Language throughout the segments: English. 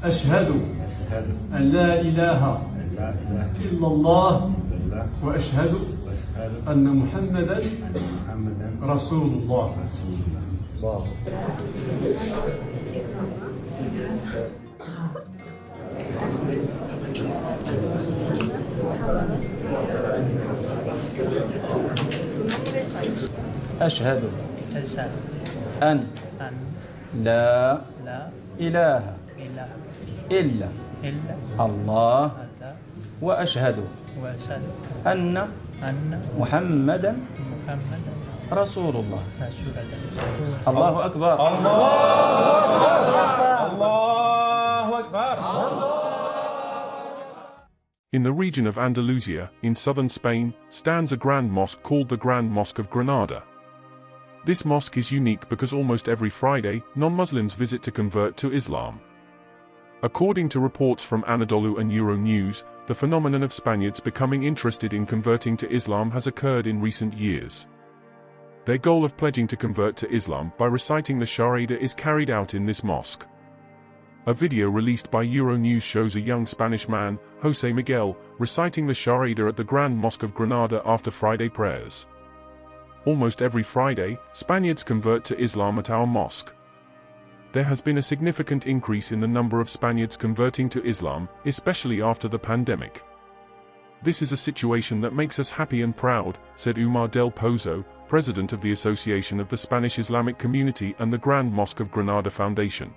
أشهد أن لا إله إلا الله وأشهد أن محمدا رسول الله. أشهد أن لا إله إلا الله وأشهد أن محمدا رسول الله. الله أكبر. الله أكبر. In the region of Andalusia, in southern Spain, stands a grand mosque called the Grand Mosque of Granada. This mosque is unique because almost every Friday, non-Muslims visit to convert to Islam. According to reports from Anadolu and Euro news, the phenomenon of Spaniards becoming interested in converting to Islam has occurred in recent years. Their goal of pledging to convert to Islam by reciting the Shahada is carried out in this mosque. A video released by Euro News shows a young Spanish man, Jose Miguel, reciting the Shahada at the Grand Mosque of Granada after Friday prayers. Almost every Friday, Spaniards convert to Islam at our mosque. There has been a significant increase in the number of Spaniards converting to Islam, especially after the pandemic. This is a situation that makes us happy and proud, said Umar del Pozo, president of the Association of the Spanish Islamic Community and the Grand Mosque of Granada Foundation.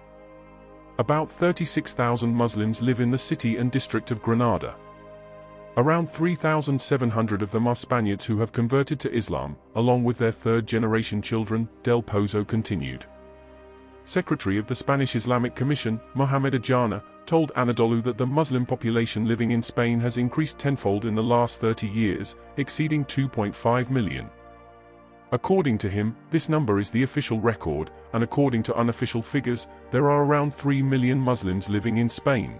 About 36,000 Muslims live in the city and district of Granada. Around 3,700 of them are Spaniards who have converted to Islam, along with their third-generation children, Del Pozo continued. Secretary of the Spanish Islamic Commission, Mohamed Ajana, told Anadolu that the Muslim population living in Spain has increased tenfold in the last 30 years, exceeding 2.5 million. According to him, this number is the official record, and according to unofficial figures, there are around 3 million Muslims living in Spain.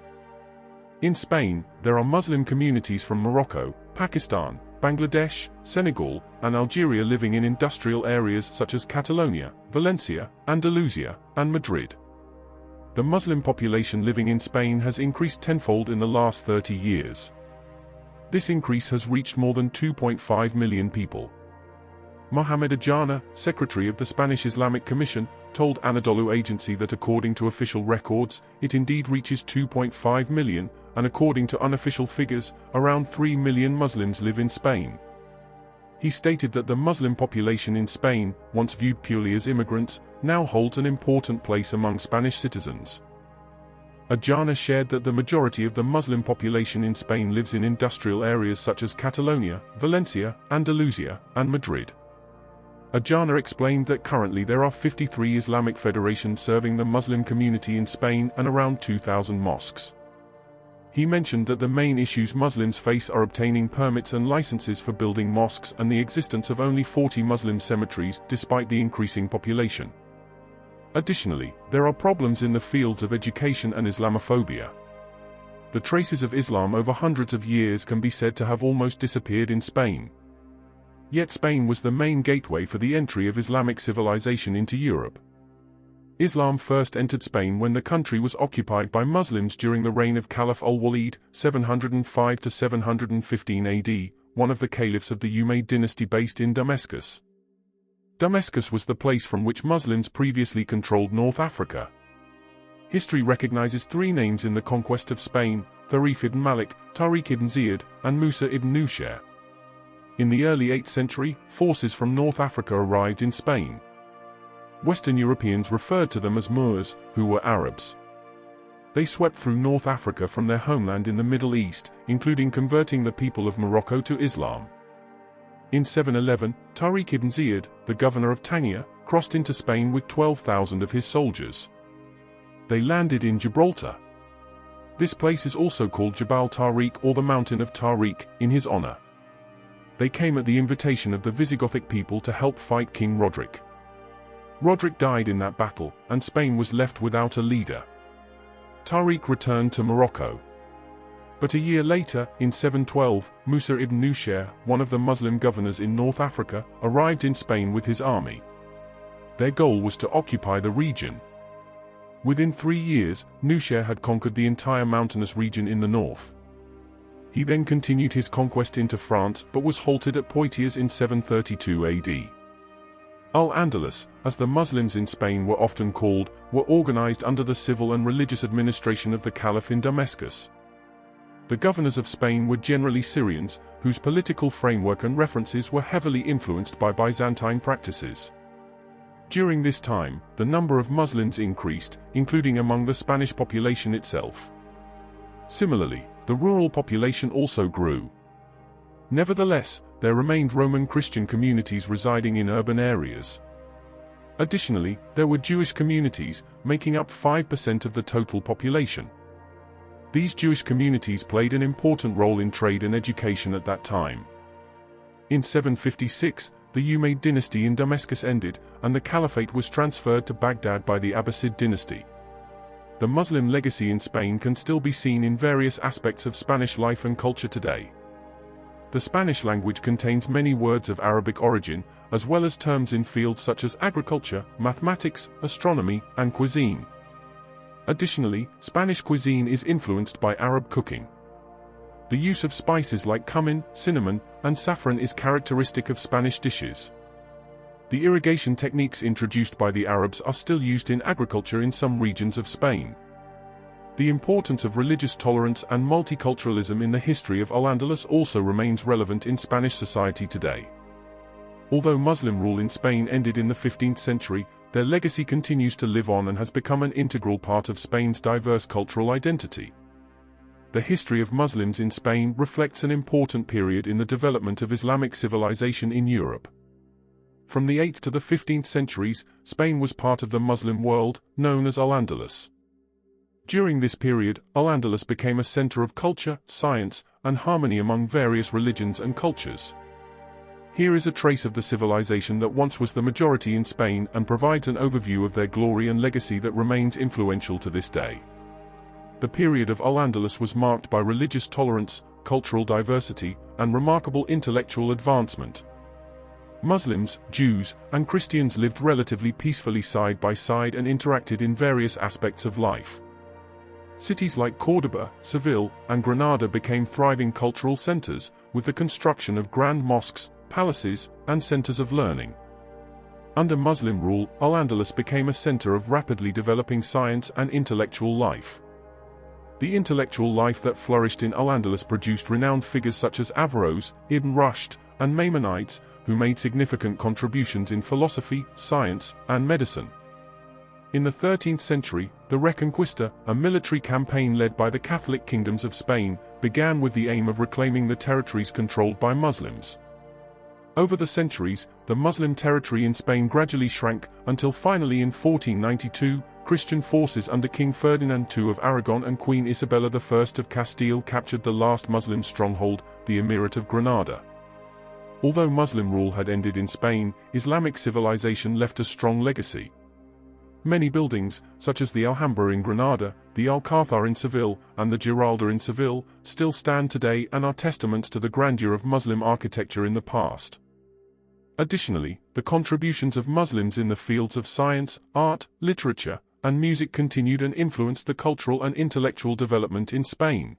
In Spain, there are Muslim communities from Morocco, Pakistan, Bangladesh, Senegal, and Algeria living in industrial areas such as Catalonia, Valencia, Andalusia, and Madrid. The Muslim population living in Spain has increased tenfold in the last 30 years. This increase has reached more than 2.5 million people. Mohamed Ajana, secretary of the Spanish Islamic Commission, told Anadolu agency that according to official records, it indeed reaches 2.5 million, and according to unofficial figures, around 3 million Muslims live in Spain. He stated that the Muslim population in Spain, once viewed purely as immigrants, now holds an important place among Spanish citizens. Ajana shared that the majority of the Muslim population in Spain lives in industrial areas such as Catalonia, Valencia, Andalusia, and Madrid. Ajana explained that currently there are 53 Islamic federations serving the Muslim community in Spain and around 2,000 mosques. He mentioned that the main issues Muslims face are obtaining permits and licenses for building mosques and the existence of only 40 Muslim cemeteries despite the increasing population. Additionally, there are problems in the fields of education and Islamophobia. The traces of Islam over hundreds of years can be said to have almost disappeared in Spain. Yet Spain was the main gateway for the entry of Islamic civilization into Europe. Islam first entered Spain when the country was occupied by Muslims during the reign of Caliph al-Walid, 705 to 715 AD, one of the caliphs of the Umayyad dynasty based in Damascus. Damascus was the place from which Muslims previously controlled North Africa. History recognizes three names in the conquest of Spain: Tharif ibn Malik, Tariq ibn Ziyad, and Musa ibn Nusayr. In the early 8th century, forces from North Africa arrived in Spain. Western Europeans referred to them as Moors, who were Arabs. They swept through North Africa from their homeland in the Middle East, including converting the people of Morocco to Islam. In 711, Tariq ibn Ziyad, the governor of Tangier, crossed into Spain with 12,000 of his soldiers. They landed in Gibraltar. This place is also called Jabal Tariq or the Mountain of Tariq, in his honor. They came at the invitation of the Visigothic people to help fight King Roderick. Roderick died in that battle, and Spain was left without a leader. Tariq returned to Morocco. But a year later, in 712, Musa ibn Nusayr, one of the Muslim governors in North Africa, arrived in Spain with his army. Their goal was to occupy the region. Within 3 years, Nushair had conquered the entire mountainous region in the north. He then continued his conquest into France but was halted at Poitiers in 732 AD. Al-Andalus, as the Muslims in Spain were often called, were organized under the civil and religious administration of the Caliph in Damascus. The governors of Spain were generally Syrians, whose political framework and references were heavily influenced by Byzantine practices. During this time, the number of Muslims increased, including among the Spanish population itself. Similarly, the rural population also grew. Nevertheless, there remained Roman Christian communities residing in urban areas. Additionally, there were Jewish communities, making up 5% of the total population. These Jewish communities played an important role in trade and education at that time. In 756, the Umayyad dynasty in Damascus ended, and the caliphate was transferred to Baghdad by the Abbasid dynasty. The Muslim legacy in Spain can still be seen in various aspects of Spanish life and culture today. The Spanish language contains many words of Arabic origin, as well as terms in fields such as agriculture, mathematics, astronomy, and cuisine. Additionally, Spanish cuisine is influenced by Arab cooking. The use of spices like cumin, cinnamon, and saffron is characteristic of Spanish dishes. The irrigation techniques introduced by the Arabs are still used in agriculture in some regions of Spain. The importance of religious tolerance and multiculturalism in the history of Al-Andalus also remains relevant in Spanish society today. Although Muslim rule in Spain ended in the 15th century, their legacy continues to live on and has become an integral part of Spain's diverse cultural identity. The history of Muslims in Spain reflects an important period in the development of Islamic civilization in Europe. From the 8th to the 15th centuries, Spain was part of the Muslim world, known as Al-Andalus. During this period, Al-Andalus became a center of culture, science, and harmony among various religions and cultures. Here is a trace of the civilization that once was the majority in Spain and provides an overview of their glory and legacy that remains influential to this day. The period of Al-Andalus was marked by religious tolerance, cultural diversity, and remarkable intellectual advancement. Muslims, Jews, and Christians lived relatively peacefully side by side and interacted in various aspects of life. Cities like Córdoba, Seville, and Granada became thriving cultural centers, with the construction of grand mosques, palaces, and centers of learning. Under Muslim rule, Al-Andalus became a center of rapidly developing science and intellectual life. The intellectual life that flourished in Al-Andalus produced renowned figures such as Averroes, Ibn Rushd, and Maimonides, who made significant contributions in philosophy, science, and medicine. In the 13th century, the Reconquista, a military campaign led by the Catholic kingdoms of Spain, began with the aim of reclaiming the territories controlled by Muslims. Over the centuries, the Muslim territory in Spain gradually shrank, until finally in 1492, Christian forces under King Ferdinand II of Aragon and Queen Isabella I of Castile captured the last Muslim stronghold, the Emirate of Granada. Although Muslim rule had ended in Spain, Islamic civilization left a strong legacy. Many buildings, such as the Alhambra in Granada, the Alcázar in Seville, and the Giralda in Seville, still stand today and are testaments to the grandeur of Muslim architecture in the past. Additionally, the contributions of Muslims in the fields of science, art, literature, and music continued and influenced the cultural and intellectual development in Spain.